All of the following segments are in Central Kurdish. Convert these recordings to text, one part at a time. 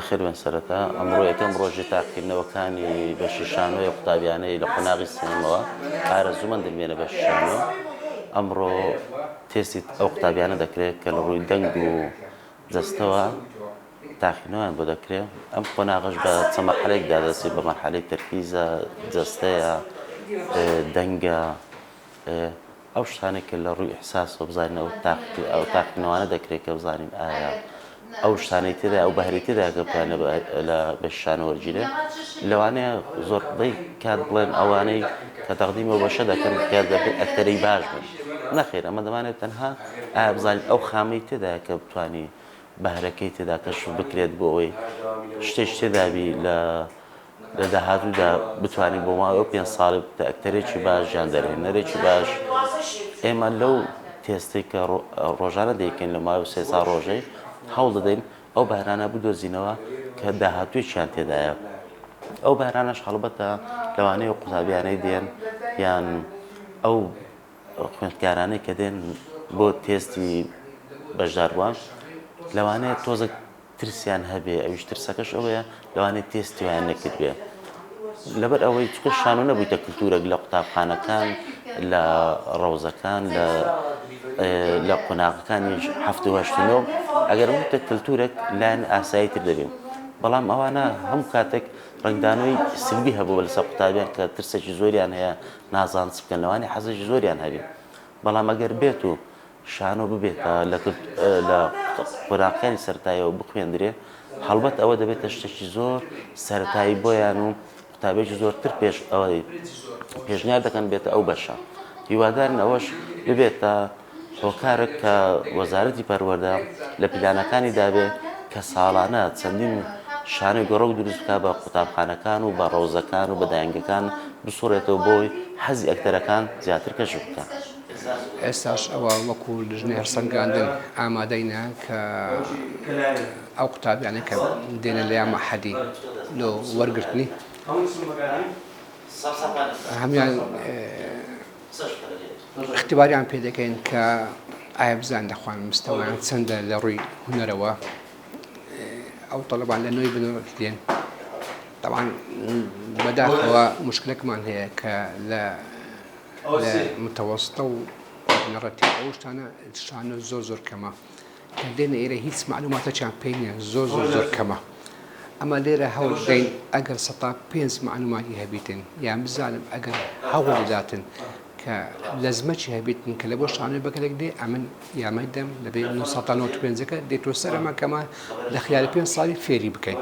بەخێر بن سەرەتا ئەمڕۆ یەکەم ڕۆژی تاقیکردنەوەکانی بە شیشانۆی قوتابیانەی لە قۆناغی سینەمەوە ئارەزوومەند دەمێنە بە شیشانۆ. ئەمڕۆ تێستی ئەو قوتابیانە دەکرێت کە لە ڕووی دەنگ و جەستەوە تاقیکردنەوەیان بۆ دەکرێت. ئەم قۆناغش بە چەند مەرحەلەیەکدا دەچێت، بە مەرحەلەی تەرکیزە، جەستەیە، دەنگە، ئەو شتانێک کە لە ڕووی ئیحساسەوە بزانین ئەو تاقیکردنەوانە دەکرێت کە بزانین ئایا ئەو شتانەی تێدا ئەو بەهرەی تێدا کە بتوانێت لە بە شیشانە وەرگیرێ. لەوانەیە زۆربەی کات بڵێن ئەوانەی کە تەقدیمەوە بەشە دەکەن کە دەبێت ئەکتەرەی باش بن. نەخێر، ئەمە دەمانێت تەنها ئایا بزانین ئەو خامەی تێدا کە بتوانی بەهرەکەی تێدا کەشف بکرێت بۆ ئەوەی شتێک تێدابی لە داهاتوودا بتوانین بۆ ماوەی ئەو 5 ساڵی ئەکتەرێکی باش یان دەرهێنەرێکی باش. ئێمە لەو تێستەی کە ڕۆژانە دەیکەین لە ماوەی 3 ساڵ ڕۆژەی هەوڵ دەدەین ئەو بارانە بدۆزینەوە کە داهاتوویەکیان تێدایە. ئەو بارانەش هەڵبەتە لەوانەیە قوتابیانەی دێن یان ئەو خوێندکارانەی کە دێن بۆ تێستی بەشداربووان لەوانەیە تۆزە ترسیان هەبێ، ئەویش ترسەکەش ئەوەیە لەوانەیە تێستی ویان نەکردوێ. لەبەر ئەوەی چکە شانۆ نەبوویتە کلتورێک لە قوتابخانەکان، لە ڕەوزەکان، لە قۆناغەکانی 7 و 8 ئەگەر بووتە کلتورێک لایەن ئاساییتر دەبێت. بەڵام ئەوانە هەموو کاتێک ڕنگدانەوەی سلبی هەبوو لەسەر قوتابیان کە ترسێکی زۆریان هەیە، نازان چ بکەن، لەوانەیە حەزێکی زۆریان هەبێت. بەڵام ئەگەر بێت و شانۆ ببێتە لە قۆناغەکانی سەرەتاییەوە بخوێندرێ، هەڵبەت ئەوە دەبێتە شتێکی زۆر سەرەتایی بۆیان و قوتابێکی زۆرتر پێشنیار دەکەن بێتە ئەو بەشە. هیوادارن ئەوەش ببێتە هۆکارێک کە وەزارەتی پەروەردە لە پلانەکانی دابێت کە ساڵانە چەندین شانۆی گەڕۆک دروست بکات بە قوتابخانەکان و بە ڕەوزەکان و بە دایانگەکان بسوڕێتەوە بۆی حەزی ئەکتەرەکان زیاتر کەشف بکات. ئێستاش ئەوە وەکو لژنەی هەرسەنگاندن ئامادەینە کە ئەو قوتابیانە کە دێنە لە یامەحەدی لۆ وەرگرتنی هەمیان اختیباریان پێ دەکەین کە ئایا بزان دەخوان مستەوایان چەندە لە ڕووی هونەرەوە. ئەو تەڵەبان لە نوێی بنەوەت دێن. طبعاً بەداخەوە مشکلێکمان هەیە کە لە متەوەسطە و نەڕەتی ئەو شتانە زۆر کەمە کە دێنە ئێرە هیچ معلوماتێکیان پێی نییە، زۆر کەمە. ئەمە لێرە هەوڵ بدەین ئەگەر 5 معلوماتی هەبیتن یان بزانم ئەگەر هەوڵ بداتن کە لەزمەکی هەبیتن کە لە بۆ شانۆی بەکەلێک دێ ئەمن یامای دەم لەبێ 1995ەکە دێتۆ سەرەما کەمە لە خیالی 5 ساڵی فێری بکەین.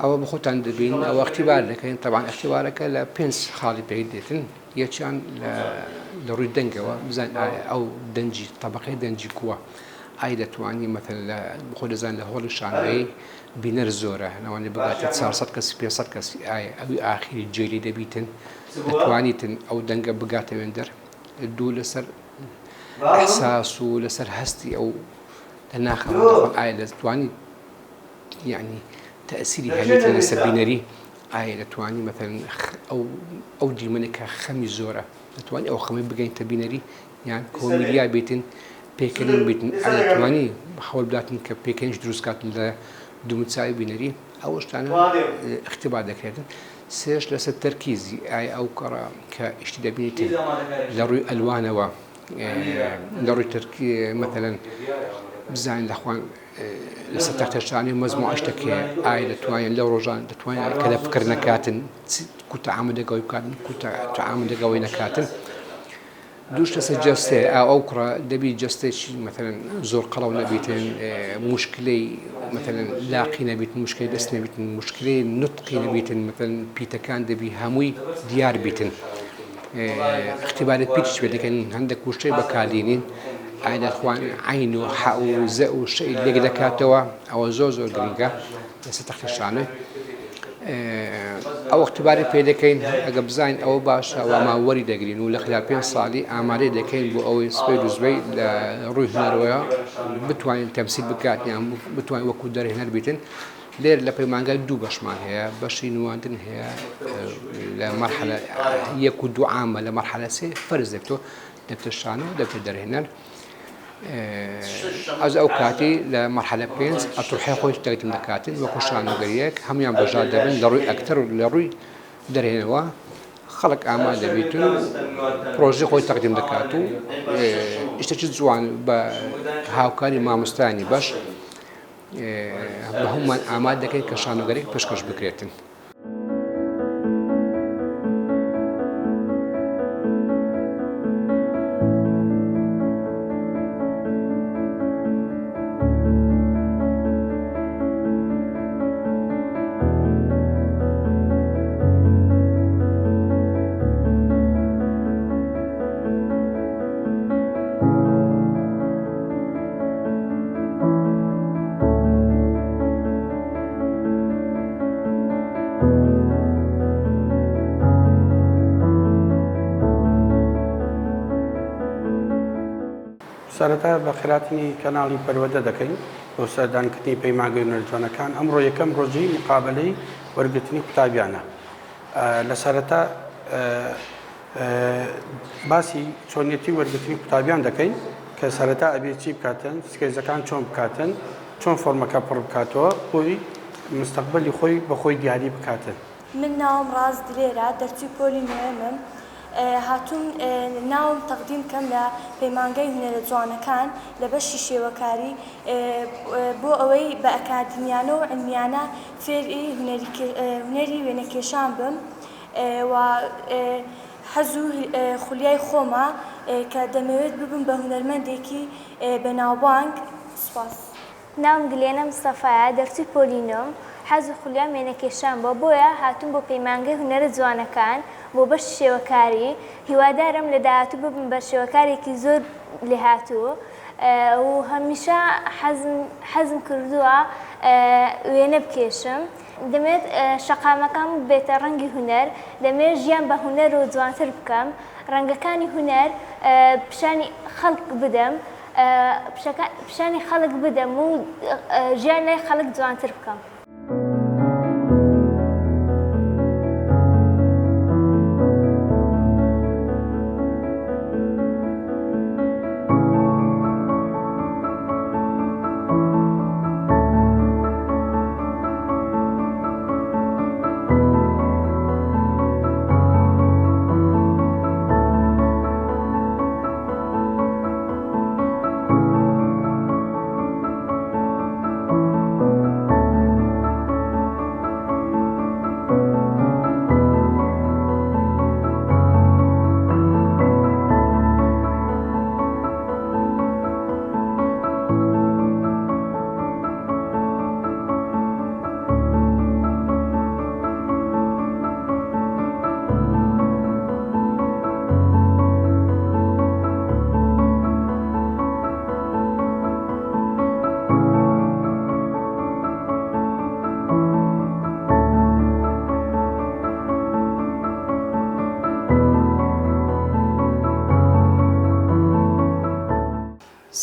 ئەوە بخۆتان دەبین ئەوە اختیبار دەکەین. طبعاً اختیبارەکە لە 5 خاڵی پێی دێتن. یەکیان لە ڕووی دەنگەوە بزان ئەو دەنجی تەبەقەی دەنجی کووە ئای دەتوانی مەثەن لە بخۆ دەزان لە هۆڵی شانۆیی بینەر زۆرە ناوانێ بگاتە 400 کەسی 500 کەسی ئایا ئەوی ئاخری جێلی دەبیتن دەتوانیتن ئەو دەنگە بگاتەوێن دەر دوو لەسەر ئەحساس و لەسەر هەستی ئەو لەناخەوە ئایا دەتوانیت یعنی تەئسیری هەبێتە لەسەر بینەری ئایا دەتوانی مەثەن ئەو دیمەنێکە خەمی زۆرە دەتوانی ئەو خەمی بگەینتە بینەری یان کۆمیلیا بێتن پێکەنین بێتن ئایا دەتوانی هەوڵ بداتن کە پێکەنیش دروستکاتن لە دوومچاوی بینەری ئەو شتانە اختیبار دەکرێتن سێش لەسەر تەرکیزی ئایا ئەو کەڕە کە ئیشتی دەبینیتن لە ڕووی ئەلوانەوە لە ڕووی تەرکی مەثەلەن بزانین لەخوان لەسەر تەختەشانی مەزموع شتێکێ ئایا دەتوانین لەو ڕۆژان دەتوانین کە لە فکر نەکاتن کو تەعاملەگەوەی بکاتن کو تەعاملەگەوەی نەکاتن دووش لەسەر جەستێ ئەو کوڕە دەبی جەستێکی مەثەلەن زۆر قەڵەو نەبیتن موشکلەی مەثەلەن لاقی نەبیتن مشکلەی دەست نەبیتن مشکلەی نوتقی نەبیتن مەثەلەن پیتەکان دەبی هەمووی دیار بیتن اختیبارێت پیتش پێ دەکەن هەندێک وشتەی بەکاردێنین ئایا دەتوان عین و حە و زە و شەی لێک دەکاتەوە ئەوە زۆر گرنگە لەسەر تەختەشانۆی ئەو اختیباری پێ دەکەین ئەگە بزانین ئەوە باشە و ماوەری دەگرین و لە خلال 5 ساڵی ئامادەی دەکەین بۆ ئەوەی سبەی دوزبەی لە ڕووی هونەرەوەیە بتوانین تەمسیل بکات یان بتوانین وەکو دەرهێنەر بیتن لێر لە پەیمانگای دوو بەشمان هەیە بەشی نواندن هەیە لە مەرحەلە 1 و 2 عامە لە مەرحەلە 3 فەرز دەکتۆ دەفتەرشانۆ دەفتەر دەرهێنەر ئەز ئەو کاتی لە مەرحەلە 5 ئەتوڕحی خۆی تەقدیم دەکاتن وەکو شانۆگەریەک هەمویان بەژار دەبن لە ڕووی ئەکتەر و لە ڕووی دەرهێنەوە خەڵک ئامادە دەبیتن و پرۆژەی خۆی تەقدیم دەکات و شتێکی جوان بە هاوکاری مامۆستایانی بەش بە هەمومان ئامادە دەکەین کە شانۆگەریەک پێشکەش بکرێتن. سەرەتا بە خێراتنی کەناڵی پەروەدە دەکەین بۆ سەردانکردنی پەیمانگەی هونەرجوانەکان ئەم ڕۆ یەکەم ڕۆژی مقابلەی وەرگرتنی قوتابیانە لە سەرەتا باسی چۆنیەتی وەرگرتنی قوتابیان دەکەین کە سەرەتا ئەبێ چی بکاتن سکەیزەکان چۆن بکاتن چۆن فۆرمەکە پڕ بکاتەوە بۆی مستەقبەلی خۆی بە خۆی دیاری بکاتن. من ناوم ڕاز دلێرە دەرچووی پۆلی نوێمم هاتوون ناوم تەقدیم کەم لە پەیمانگەی هونەرە جوانەکان لە بەشی شێوەکاری بۆ ئەوەی بە ئەکادمیانە و علمیانە فێری هونەری وێنەکێشان بم و حەز و خولیای خۆمە کە دەمەوێت ببم بە هونەرمەندێکی بەناوبانگ. سوپاس. ناوم گلێنە مستەفایە دەرچووی پۆلی نۆم حەز و خولیای وێنەکێشان بۆیە هاتوون بۆ پەیمانگەی هونەرە جوانەکان بۆ بەش شێوەکاری هیوادارم لە داهاتوو ببم بە شێوەکارێکی زۆر لێهاتوو و هەمیشە حەزم کردووە وێنە بکێشم دەمێت شەقامەکان بێتە ڕەنگی هونەر دەمێت ژیان بە هونەر و جوانتر بکەم ڕەنگەکانی هونەر پیشانی خەڵک بدەم پیشانی خەڵک بدەم و ژیان لای خەڵک جوانتر بکەم.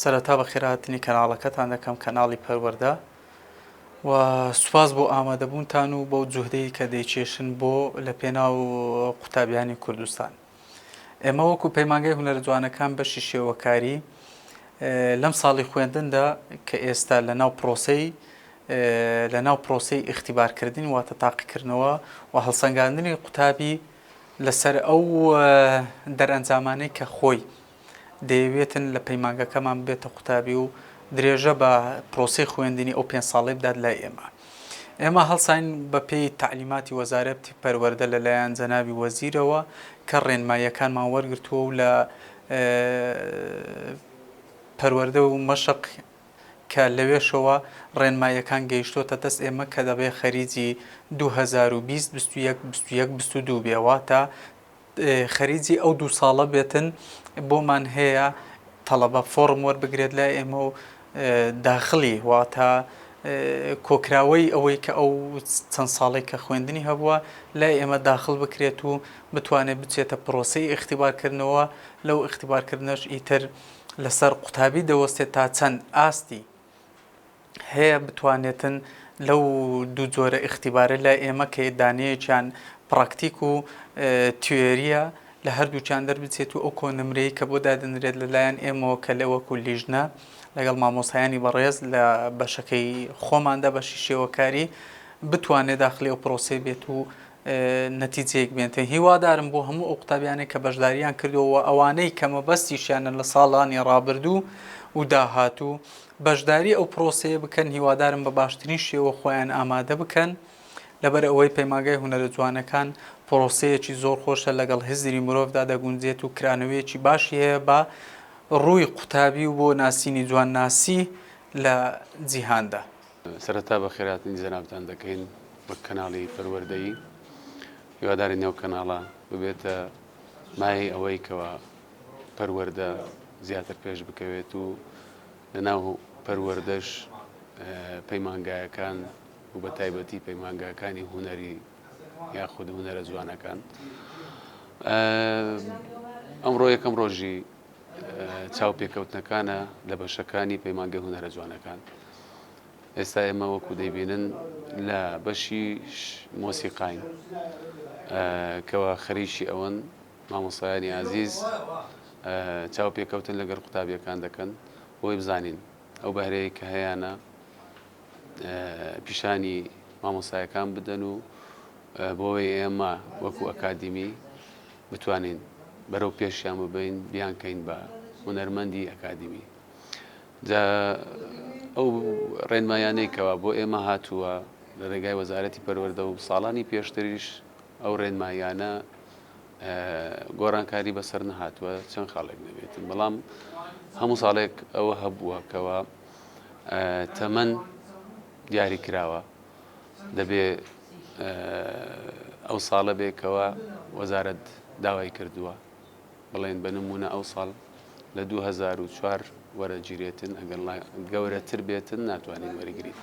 سەرەتا بە خێراتنی کەناڵەکەتان دەکەم کەناڵی پەروەردە و سوپاس بۆ ئامادەبوونتان و بەو جوهدەی کە دەیکێشن بۆ لە پێناو قوتابیانی کوردستان. ئێمە وەکو پەیمانگەی هونەرە جوانەکان بەشی شێوەکاری لەم ساڵی خوێندندا کە ئێستا لە ناو پرۆسەی ئیختیبارکردنی واتە تاقیکردنەوە و هەڵسەنگاندنی قوتابی لەسەر ئەو دەرئەنجامانەی کە خۆی دەیەوێتن لە پەیمانگەکەمان بێتە قوتابی و درێژە بە پرۆسەی خوێندنی ئەو 5 ساڵی بدات لای ئێمە هەڵساین بە پێی تعلیماتی وەزارەتی پەروەردە لەلایەن جەنابی وەزیرەوە کە ڕێنماییەکانمان وەرگرتووە و لە پەروەردە و مەشق کە لەوێشەوە ڕێنماییەکان گەیشتۆتە دەست ئێمە کە دەبێ خەریجی 2020-21-22 بێواتە خەریجی ئەو 2 ساڵە بێتن بۆمان هەیە تەڵەبە فۆرم وەربگرێت لای ئێمە و داخلی واتە کۆکراوەی ئەوەی کە ئەو چەند ساڵێک کە خوێندنی هەبووە لای ئێمە داخل بکرێت و بتوانێت بچێتە پرۆسەی ئیختیبارکردنەوە لەو ئیختیبارکردنەش ئیتر لەسەر قوتابی دەوەستێت تا چەند ئاستی هەیە بتوانێتن لەو دوو جۆرە ئیختیبارە لای ئێمە کە دانەیەکیان پراکتیک و تیۆریە لە هەردووچیان دەربچێت و ئەو کۆنمرەی کە بۆ دادنرێت لەلایەن ئێمەوە کە لەوەکو لیژنە لەگەڵ مامۆسایانی بەڕێز لە بەشەکەی خۆماندا بەشی شێوەکاری بتوانێت داخلی ئەو پرۆسەی بێت و نەتیجەیەک بێنێت. هیوادارم بۆ هەموو ئەو قوتابیانێک کە بەشداریان کردەوە ئەوانەی کە مەبەستیشیانە لە ساڵانی ڕابردوو و داهاتوو بەشداری ئەو پرۆسەیە بکەن، هیوادارم بە باشترین شێوە خۆیان ئامادە بکەن لەبەر ئەوەی پەیمانگای هونەرە جوانەکان پرۆسەیەکی زۆر خۆشە لەگەڵ هزری مرۆڤدا دەگونجێت و کرانەوەیەکی باشی هەیە بە ڕووی قوتابی و بۆ ناسینی جوان ناسی لە جیهاندا. سەرەتا بە خێراتنی جەنابتان دەکەین بە کەناڵی پەروەردەیی. هیواداری نێو کەناڵە ببێتە مای ئەوەی کەوە پەروەردە زیاتر پێش بکەوێت و لەناو پەروەردەش پەیمانگایەکان و بە تایبەتی پەیمانگاکانی هونەری یاخود هونەرە جوانەکان. ئەمڕۆ یەکەم ڕۆژی چاوپێکەوتنەکانە لە بەشەکانی پەیمانگەی هونەرە جوانەکان. ئێستا ئێمە وەکو دەیبینن لە بەشی مۆسیقاین کەوە خەریکی ئەوەن مامۆسایانی عزیز چاوپێکەوتن لەگەڵ قوتابیەکان دەکەن بۆی بزانین ئەو بەهرەیە کە هەیەە پیشانی مامۆسایەکان بدەن و بۆی ئێمە وەکو ئەکادیمی بتوانین بەرەو پێشیان ببین بیانکەین بە هونەرمەندی ئەکادیمی. ئەو ڕێنمایانەی کەوا بۆ ئێمە هاتووە لە ڕێگای وەزارەتی پەروەردە و ساڵانی پێشتریش ئەو ڕێنمایانە گۆڕانکاری بەسەر نەهاتووە چەند خاڵێک نەبێتن، بەڵام هەموو ساڵێک ئەوە هەبووە کەوە تەمەن دیاری کراوە دەبێ ئەو ساڵە بێکەوە وەزارەت داوای کردووە بڵێن بە نمونە ئەو ساڵ لە 2004 وەرەگیرێتن ئەگەر گەورەتر بێتن ناتوانین وەرەگریت.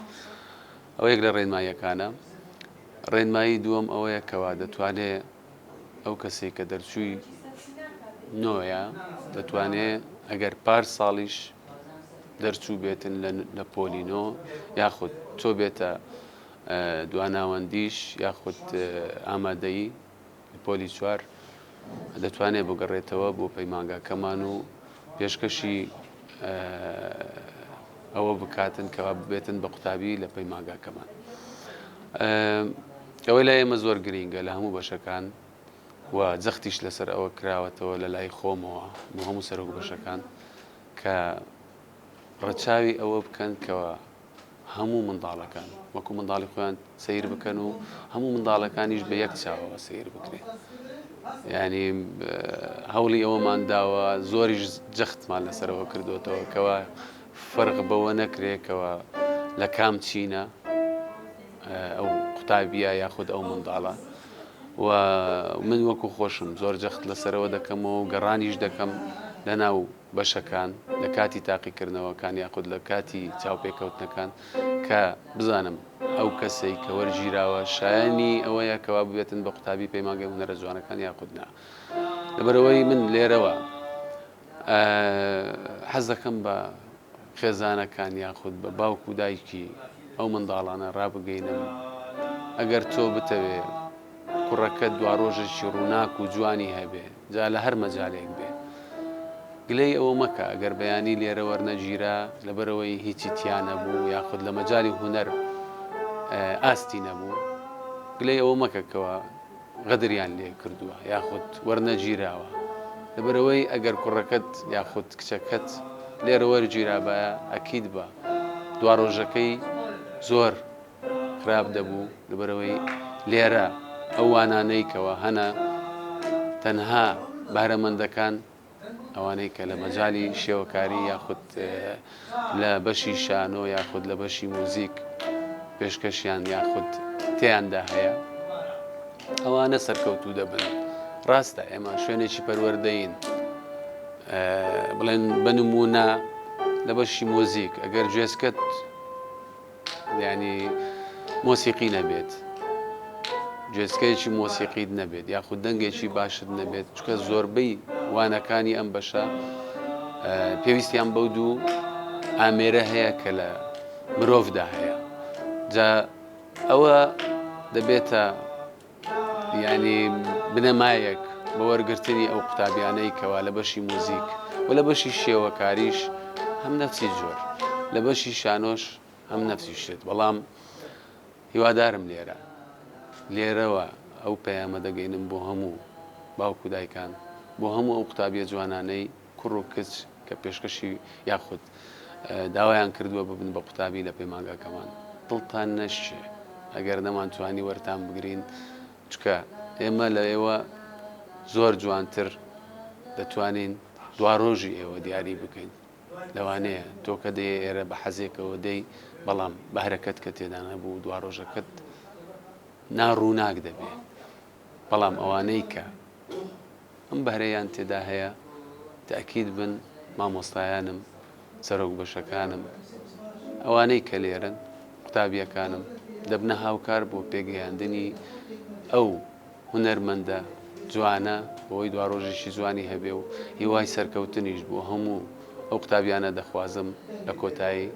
ئەو یەک لە ڕێنماییەکانە. ڕێنمایی دووەم ئەوەیە کەوا دەتوانێت ئەو کەسێک کە دەرچووی نۆیە دەتوانێت ئەگەر پار ساڵیش دەرچوو بێتن لە پۆلینۆ یاخود تۆ بێتە دواناوەندیش یاخود ئامادەیی پۆلی 4 دەتوانێت بگەڕێتەوە بۆ پەیمانگاکەمان و پێشکەشی ئەوە بکاتن کەوا ببێتن بە قوتابی لە پەیمانگاکەمان. ئەوەی لای ئێمە زۆر گرینگە لە هەموو بەشەکان و جەختیش لەسەر ئەوە کراوەتەوە لە لای خۆمەوە بۆ هەموو سەرۆک بەشەکان کە ڕەچاوی ئەوە بکەن کەوە هەموو منداڵەکان وەکو منداڵی خۆیان سیر بکەن و هەموو منداڵەکانیش بە یەک چاوەوە سیر بکرێت. یعنی هەوڵی ئەوەمان داوە زۆریش جەختمان لەسەرەوە کردوێتەوە کەوە فەرق بەوە نەکرێتەوە لە کام چینە ئەو قوتابیە یاخود ئەو منداڵە و من وەکو خۆشم زۆر جەخت لەسەرەوە دەکەمەوە و گەڕانیش دەکەم لەناو بەشەکان لە کاتی تاقیکردنەوەکان یاخود لە کاتی چاوپێکەوتنەکان کە بزانم ئەو کەسەی کە وەرگیراوە شایانی ئەوەیە کەوا ببێتن بە قوتابی پەیمانگەی هونەرە جوانەکان یاخود نا. لەبەرەوەی من لێرەوە حەز دەکەم بە خێزانەکان یاخود بە باوکو و دایکی ئەو منداڵانە ڕابگەینم ئەگەر تۆ بتەوێ کوڕەکەت دوا ڕۆژێکی ڕووناک و جوانی هەبێ جا لە هەر مەجالێک بێ گلەی ئەوە مەکە ئەگەر بەیانی لێرە وەرنەگیرا لەبەرەوەی هیچی تیان نەبوو یاخود لە مەجای هونەر ئاستی نەبوو گلەی ئەوە مەکەکەوە غەدریان لێ کردووە یاخود وەرنەگیراوە لەبەرەوەی ئەگەر کوڕەکەت یاخود کچەکەت لێرە وەرگیرا بە ئەکید بە دوا ڕۆژەکەی زۆر خراپ دەبوو لەبەرەوەی لێرە ئەو وانانەی کەوە هەنە تەنها بارەمەندەکان ئەوانەی کە لە مەجای شێوەکاری یاخود لە بەشی شانۆ یاخود لە بەشی موزیک پێشکەشیان یاخود تێیاندا هەیە ئەوانە سەرکەوتوو دەبن ڕاستە ئێمە شوێنێکی پەروەردەین بڵێن بنمونە لە بەشی مۆزیک ئەگەر گوێزکەت ینی مۆسیقی نەبێت گوێزکەیەکی مۆسیقیت نەبێت یاخود دەنگێکی باشت نەبێت چکە زۆربەی وانەکانی ئەم بەشە پێویستیان بەو دوو ئامێرە هەیە کە لە مرۆڤدا هەیە جا ئەوە دەبێتە ینی بنەمایەک بە وەرگرتنی ئەو قوتابیانەی کەوا لە بەشی موزیک و لە بەشی شێوەکاریش هەم نەفسی جۆر لە بەشی شانۆش هەم نەفسی شێت بەڵام هیوادارم لێرەوە ئەو پەیامە دەگەینم بۆ هەموو باوکو دایکان بۆ هەموو ئەو قوتابیە جوانانەی کوڕ و کچ کە پێشکەشی یاخود داوایان کردووە ببن بە قوتابی لە پەیمانگاکەمان دڵتان نەشێ ئەگەر نەمانتوانی وەرتان بگرین چکە ئێمە لە ئێوە زۆر جوانتر دەتوانین دوا ڕۆژی ئێوە دیاری بکەین لەوانەیە تۆ کە دەیە ئێرە بە حەزێکەوە دەی بەڵام بەهرەکەت کە تێدا نەبوو دوا ڕۆژەکەت ناڕووناک دەبێ بەڵام ئەوانەی کە ئەم بەهرەیان تێدا هەیە تاکید بن مامۆستایانم سەرۆک بەشەکانم ئەوانەی کە لێرن قوتابیەکانم دەبنە هاوکار بۆ پێگەیاندنی ئەو هونەرمەندە جوانە بۆی دوا ڕۆژێکی جوانی هەبێ و هیوای سەرکەوتنیش بۆ هەموو ئەو قوتابیانە دەخوازم لە کۆتایی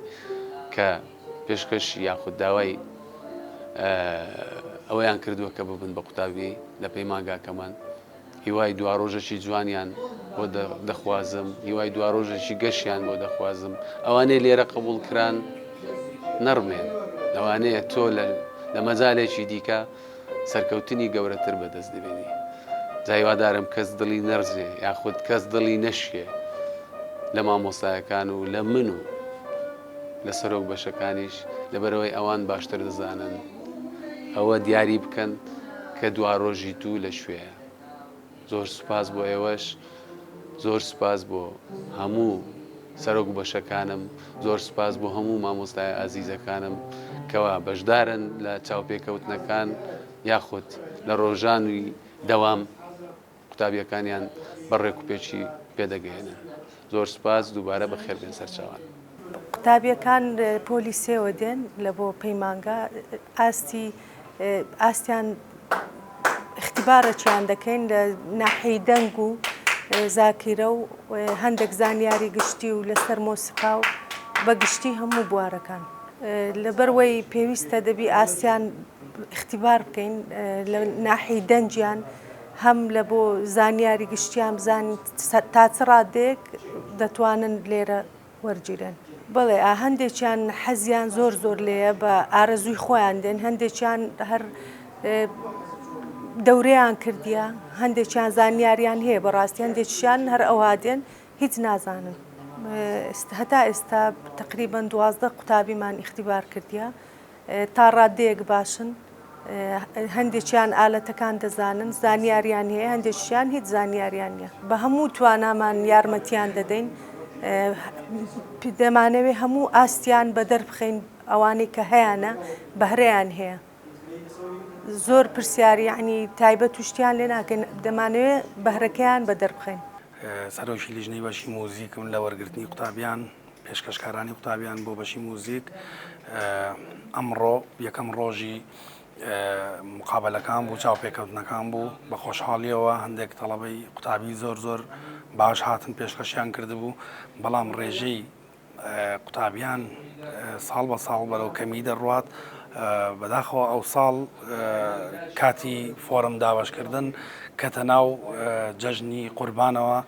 کە پێشکەش یاخود داوای ئەوەیان کردووە کە ببن بە قوتابی لە پەیمانگاکەمان هیوای دوا ڕۆژێکی جوانیان بۆ دەخوازم هیوای دوا ڕۆژێکی گەشیان بۆ دەخوازم ئەوانەی لێرە قبول کران نەڕمێن لەوانەیە تۆ لە مەجالێکی دیکە سەرکەوتنی گەورەتر بەدەست دەبێنی جایوادارم کەس دڵی نەرزێ یاخود کەس دڵی نەشێ لە مامۆستایەکان و لە من و لە سەرۆک بەشەکانیش لەبەرەوەی ئەوان باشتر دەزانن ئەوە دیاری بکەن کە دوا ڕۆژی دوو لە شوێیە زۆر سوپاس بۆ ئێوەش زۆر سوپاس بۆ هەموو سەرۆک بەشەکانم زۆر سوپاس بۆ هەموو مامۆستای ئازیزەکانم کەوا بەشدارن لە چاوپێکەوتنەکان یاخود لە ڕۆژانی دەوام قوتابیەکانیان بەڕێک و پێچی پێدەگەێنن زۆر سوپاس دووبارە بەخێر بێن سەرچاوان قوتابیەکان پۆلی سێوە دێن لە بۆ پەیمانگا ئاستیان اختیبارەکیان دەکەین لە ناحەی دەنگ و زاکیرە و هەندێک زانیاری گشتی و لەسەر مۆسیقا و بە گشتی هەموو بوارەکان لەبەرەوەی پێویستە دەبی ئاستیان اختیبار بکەین لە ناحەی دەنجیان هەم لە بۆ زانیاری گشتیان بزانین تا چ ڕادێک دەتوانن لێرە وەرگیرن بەڵێ هەندێکیان حەزیان زۆر لێیە بە ئارەزووی خۆیان دێن هەندێکیان هەر دەورەیان کردیە هەندێکیان زانیاریان هەیە بەڕاستی هەندێکیان هەر ئەوها دێن هیچ نازانن هەتا ئێستا تقریبەن 12 قوتابیمان اختیبار کردیە تا ڕادەیەک باشن هەندێکیان ئالەتەکان دەزانن زانیاریان هەیە هەندێکیان هیچ زانیاریان نیە بە هەموو توانامان یارمەتیان دەدەین دەمانەوێت هەموو ئاستیان بە دەربخەین ئەوانەی کە هەیەە بەهرەیان هەیە زۆر پرسیاری ینی تایبەت توشتیان لێ ناکەین دەمانەوێت بەهرەکەیان بە دەربخەین سەرۆکی لیژنەی بەشی موزیکم لە وەرگرتنی قوتابیان پێشکەشکارانی قوتابیان بۆ بەشی موزیک ئەمڕۆ یەکەم ڕۆژی مقابلەکان بوو چاوپێکەوتنەکان بوو بە خۆشحاڵیەوە هەندێک تەڵەبەی قوتابی زۆر باش هاتن پێشکەشیان کردبوو بەڵام ڕێژەی قوتابیان ساڵ بە ساڵ بەرەو کەمی دەڕوات بەداخەوە ئەو ساڵ کاتی فۆرم دابشکردن کە تەناو جەژنی قوربانەوە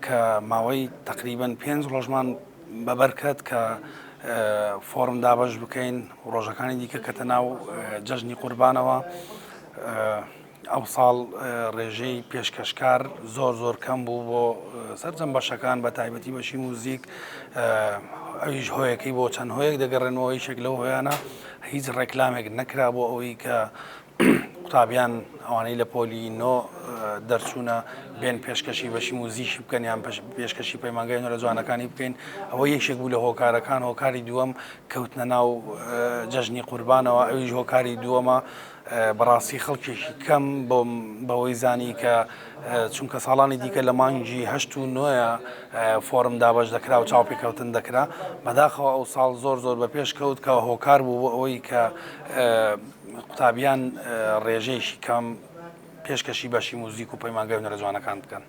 کە ماوەی تقریبن 5 ڕۆژمان بەبەرکەت کە فۆرم دابش بکەین ڕۆژەکانی دیکە کە تەناو جەژنی قوربانەوە ئەو ساڵ ڕێژەی پێشکەشکار زۆر کەم بوو بۆ سەرجەم بەشەکان بە تایبەتی بەشی موزیک ئەویش هۆیەکەی بۆ چەند هۆیەک دەگەڕێنەوەی شێک لەو هۆیانە هیچ ڕێکلامێک نەکرا بۆ ئەوەی کە قوتابیان ئەوانەی لە پۆلی نۆ دەرچوونە بێن پێشکەشی بەشی موزیشی بکەن یان پێشکەشی پەیمانگای هونەرە جوانەکانی بکەین ئەوە یەکێک بوو لە هۆکارەکان هۆکاری دووەم کەوتنە ناو جەژنی قوربانەوە ئەویش هۆکاری دووەمە بەڕاستی خەڵکێکی کەم بەوەی زانی کە چونکە ساڵانی دیکە لە مانگی 8 و 9 فۆرم دابش دەکرا و چاوپێکەوتن دەکرا بەداخەوە ئەو ساڵ زۆر بە پێش کەوت کە هۆکار بوو بۆ ئەوەی کە قوتابیان ڕێژەیەکی کەم پێشکەشی بەشی موزیک و پەیمانگای هونەرە جوانەکان بکەن.